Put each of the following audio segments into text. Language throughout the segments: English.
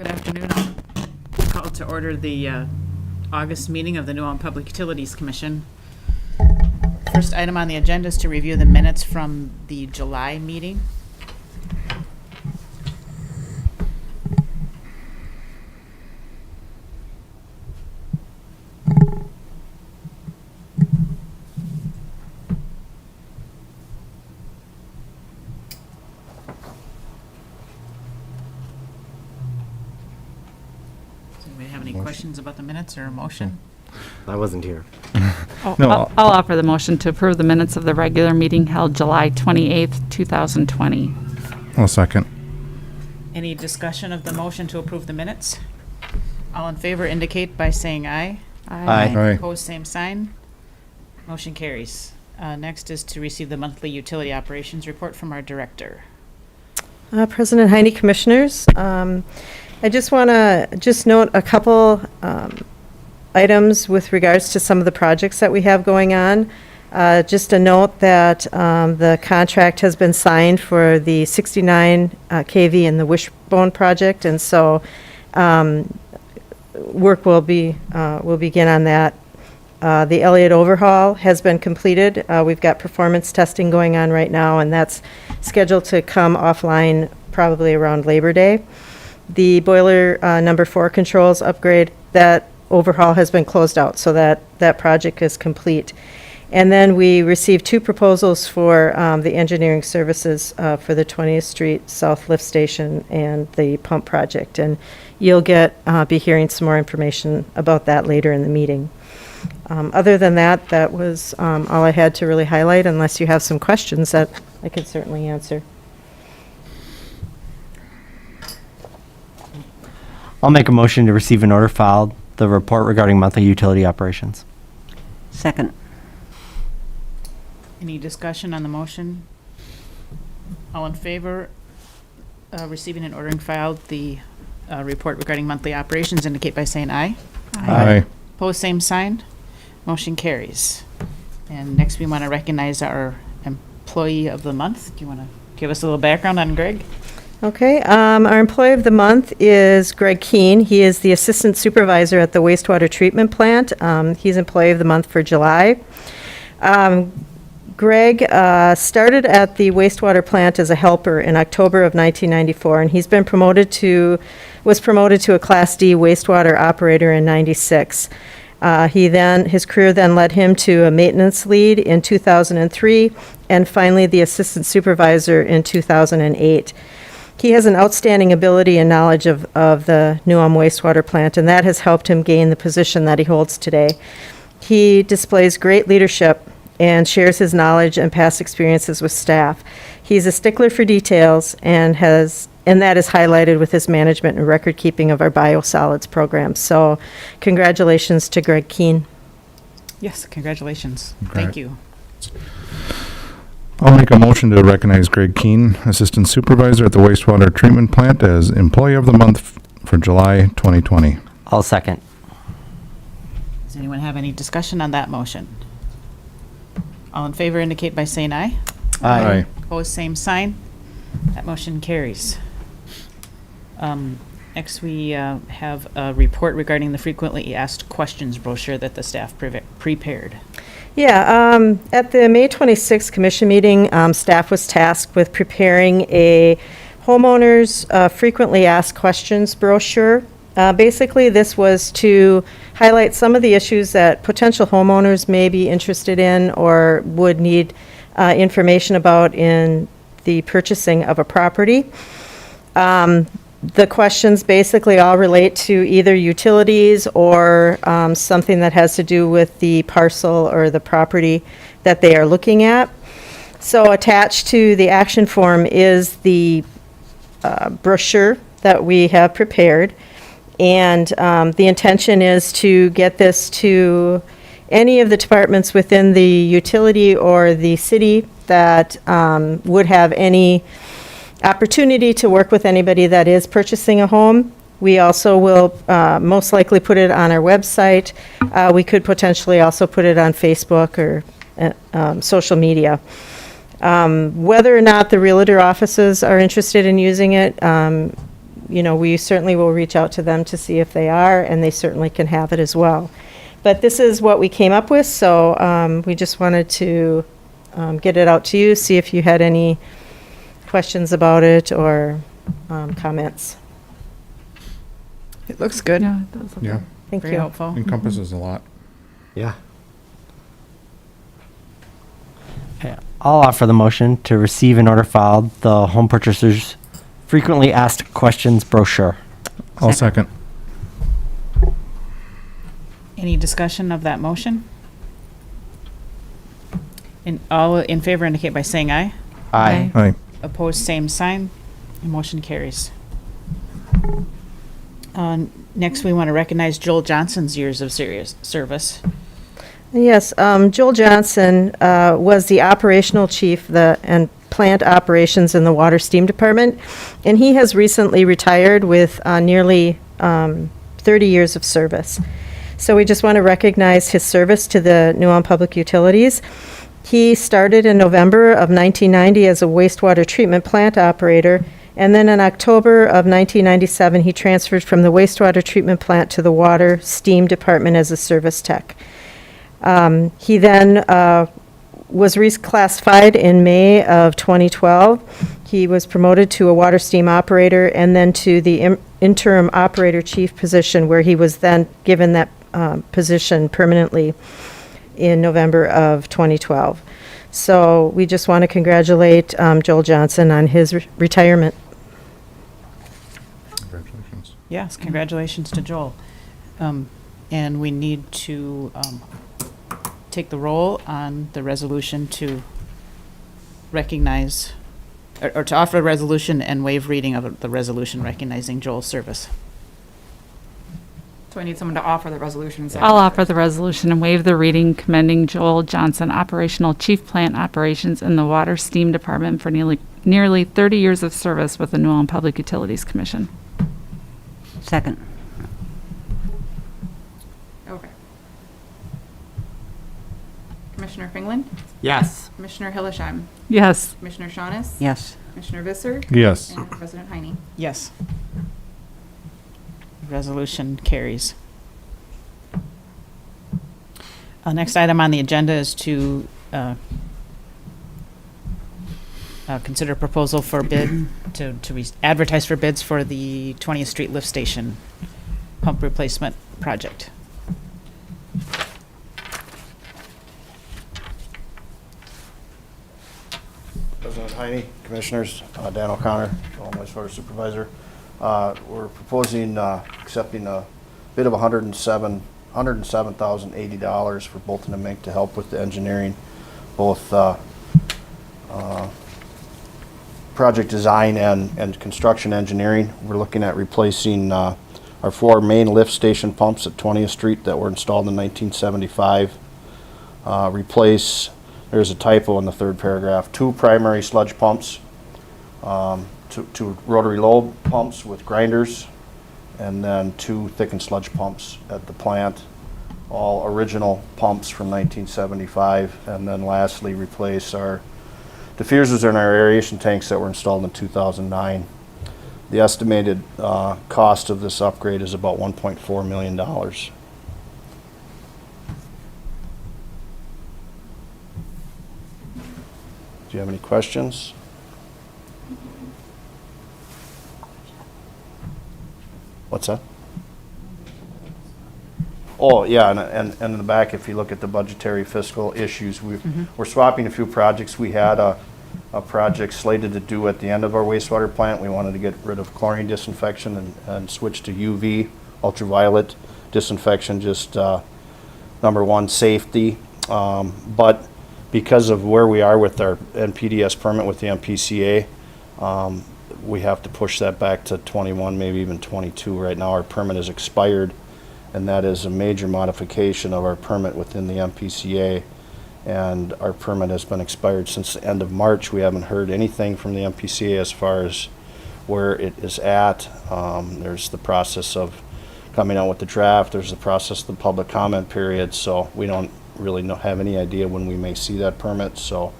Good afternoon. I'll call to order the August meeting of the New Ulm Public Utilities Commission. First item on the agenda is to review the minutes from the July meeting. Does anybody have any questions about the minutes or a motion? I wasn't here. No, I'll offer the motion to approve the minutes of the regular meeting held July 28th, 2020. I'll second. Any discussion of the motion to approve the minutes? All in favor indicate by saying aye. Aye. Aye. Opposed, same sign. Motion carries. Next is to receive the monthly utility operations report from our director. President Heine, Commissioners, I just want to note a couple items with regards to some of the projects that we have going on. Just a note that the contract has been signed for the 69 kV and the Wishbone project, and so work will begin on that. The Elliott overhaul has been completed. We've got performance testing going on right now, and that's scheduled to come offline probably around Labor Day. The boiler number 4 controls upgrade, that overhaul has been closed out, so that project is complete. And then we received 2 proposals for the engineering services for the 20th Street South Lift Station and the pump project. And you'll be hearing some more information about that later in the meeting. Other than that, that was all I had to really highlight, unless you have some questions that I could certainly answer. I'll make a motion to receive and order filed the report regarding monthly utility operations. Second. Any discussion on the motion? All in favor receiving and ordering filed the report regarding monthly operations indicate by saying aye. Aye. Opposed, same sign. Motion carries. And next we want to recognize our employee of the month. Do you want to give us a little background on Greg? Okay, our employee of the month is Greg Keene. He is the assistant supervisor at the wastewater treatment plant. He's employee of the month for July. Greg started at the wastewater plant as a helper in October of 1994, and he's been was promoted to a Class D wastewater operator in '96. His career then led him to a maintenance lead in 2003, and finally the assistant supervisor in 2008. He has an outstanding ability and knowledge of the New Ulm wastewater plant, and that has helped him gain the position that he holds today. He displays great leadership and shares his knowledge and past experiences with staff. He's a stickler for details, and that is highlighted with his management and record keeping of our biosolids program. So congratulations to Greg Keene. Yes, congratulations. Congrats. Thank you. I'll make a motion to recognize Greg Keene, Assistant Supervisor at the Wastewater Treatment Plant, as Employee of the Month for July 2020. I'll second. Does anyone have any discussion on that motion? All in favor indicate by saying aye. Aye. Opposed, same sign. That motion carries. Next, we have a report regarding the frequently asked questions brochure that the staff prepared. Yeah, at the May 26th commission meeting, staff was tasked with preparing a homeowners frequently asked questions brochure. Basically, this was to highlight some of the issues that potential homeowners may be interested in or would need information about in the purchasing of a property. The questions basically all relate to either utilities or something that has to do with the parcel or the property that they are looking at. So attached to the action form is the brochure that we have prepared. And the intention is to get this to any of the departments within the utility or the city that would have any opportunity to work with anybody that is purchasing a home. We also will most likely put it on our website. We could potentially also put it on Facebook or social media. Whether or not the realtor offices are interested in using it, we certainly will reach out to them to see if they are, and they certainly can have it as well. But this is what we came up with, so we just wanted to get it out to you, see if you had any questions about it or comments. It looks good. Yeah, it does look Yeah, Thank Very you. helpful. encompasses a lot. Yeah. Okay, I'll offer the motion to receive and order filed the home purchasers frequently asked questions brochure. I'll second. Any discussion of that motion? All in favor indicate by saying aye. Aye. Aye. Opposed, same sign. The motion carries. Next, we want to recognize Joel Johnson's years of serious service. Yes, Joel Johnson was the operational chief and plant operations in the water steam department, and he has recently retired with nearly 30 years of service. So we just want to recognize his service to the New Ulm Public Utilities. He started in November of 1990 as a wastewater treatment plant operator, and then in October of 1997, he transferred from the wastewater treatment plant to the water steam department as a service tech. He then was reclassified in May of 2012. He was promoted to a water steam operator and then to the interim operator chief position, where he was then given that position permanently in November of 2012. So we just want to congratulate Joel Johnson on his retirement. Congratulations. Yes, congratulations to Joel. And we need to take the roll on the resolution to recognize, or to offer a resolution and waive reading of the resolution recognizing Joel's service. So I need someone to offer the resolution. I'll offer the resolution and waive the reading commending Joel Johnson, operational chief plant operations in the water steam department for nearly 30 years of service with the New Ulm Public Utilities Commission. Second. Okay. Commissioner Finland, Yes. Commissioner Hillesheim, Yes. Commissioner Shaunis, Yes. Commissioner Visser, Yes. and President Heine. Yes. Resolution carries. Next item on the agenda is to consider proposal for bid, to advertise for bids for the 20th Street Lift Station pump replacement project. President Heine, Commissioners, Dan O'Connor, Illinois Wastewater Supervisor. We're proposing accepting a bid of $107,080 for Bolton and Mink to help with the engineering, both project design and construction engineering. We're looking at replacing our 4 main lift station pumps at 20th Street that were installed in 1975. Replace, there's a typo in the third paragraph, 2 primary sludge pumps, 2 rotary lobe pumps with grinders, and then 2 thickened sludge pumps at the plant, all original pumps from 1975. And then lastly, replace our diffusers in our aeration tanks that were installed in 2009. The estimated cost of this upgrade is about $1.4 million. Do you have any questions? What's that? Oh, yeah, and in the back, if you look at the budgetary fiscal issues, we're swapping a few projects. We had a project slated to do at the end of our wastewater plant. We wanted to get rid of chlorine disinfection and switch to UV, ultraviolet disinfection, just number one, safety. But because of where we are with our NPDS permit with the MPCA, we have to push that back to 21, maybe even 22. Right now, our permit is expired, and that is a major modification of our permit within the MPCA. And our permit has been expired since the end of March. We haven't heard anything from the MPCA as far as where it is at. There's the process of coming out with the draft. There's the process of the public comment period. So we don't really have any idea when we may see that permit. So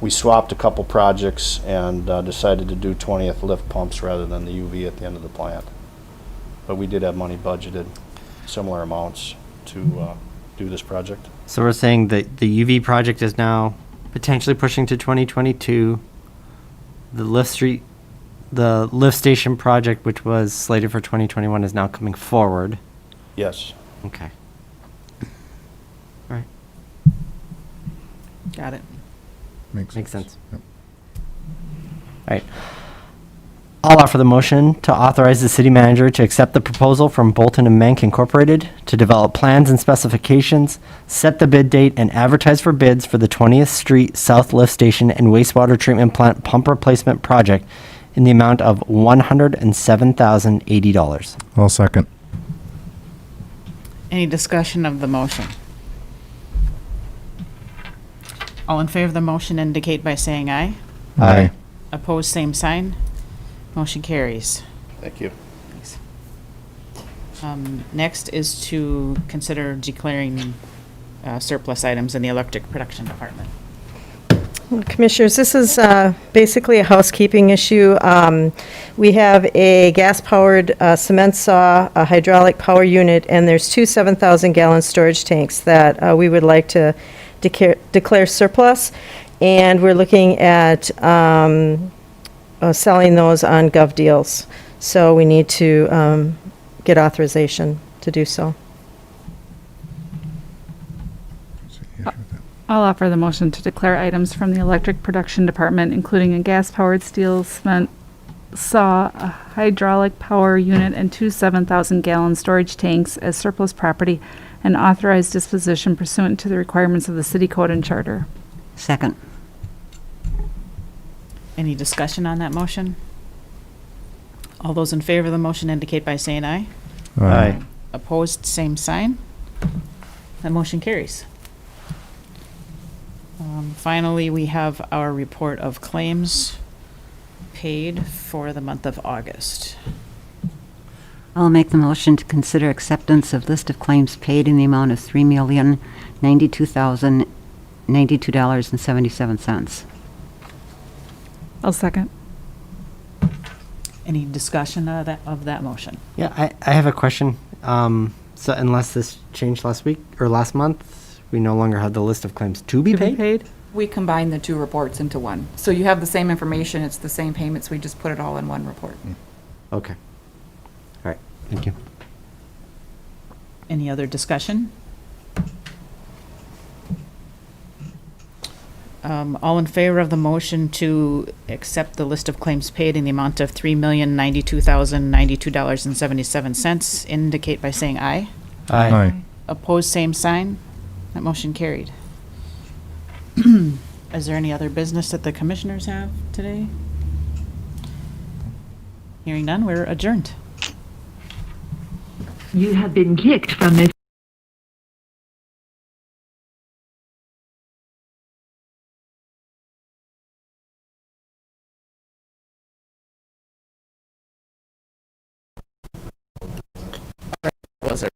we swapped a couple projects and decided to do 20th lift pumps rather than the UV at the end of the plant. But we did have money budgeted, similar amounts, to do this project. So we're saying that the UV project is now potentially pushing to 2022. The lift station project, which was slated for 2021, is now coming forward. Yes. Okay. All right. Got it. Makes Makes sense. Yep. All right. I'll offer the motion to authorize the city manager to accept the proposal from Bolton and Menk Incorporated to develop plans and specifications, set the bid date, and advertise for bids for the 20th Street South Lift Station and Wastewater Treatment Plant Pump Replacement Project in the amount of $107,080. I'll second. Any discussion of the motion? All in favor of the motion indicate by saying aye. Aye. Opposed, same sign. Motion carries. Thank you. Next is to consider declaring surplus items in the electric production department. Commissioners, this is basically a housekeeping issue. We have a gas-powered cement saw, a hydraulic power unit, and there's two 7,000-gallon storage tanks that we would like to declare surplus. And we're looking at selling those on Gov Deals. So we need to get authorization to do so. I'll offer the motion to declare items from the electric production department, including a gas-powered steel cement saw, a hydraulic power unit, and two 7,000-gallon storage tanks as surplus property and authorized disposition pursuant to the requirements of the city code and charter. Second. Any discussion on that motion? All those in favor of the motion indicate by saying aye. Aye. Opposed, same sign. That motion carries. Finally, we have our report of claims paid for the month of August. I'll make the motion to consider acceptance of list of claims paid in the amount of $3,092,092.77. I'll second. Any discussion of that motion? Yeah, I have a question. So unless this changed last week or last month, we no longer have the list of claims to be paid? We combine the two reports into one. So you have the same information, it's the same payments, we just put it all in one report. Okay. All right, thank you. Any other discussion? All in favor of the motion to accept the list of claims paid in the amount of $3,092,092.77 indicate by saying aye. Aye. Opposed, same sign. That motion carried. Is there any other business that the commissioners have today? Hearing none, we're adjourned. You have been kicked from this. Was it?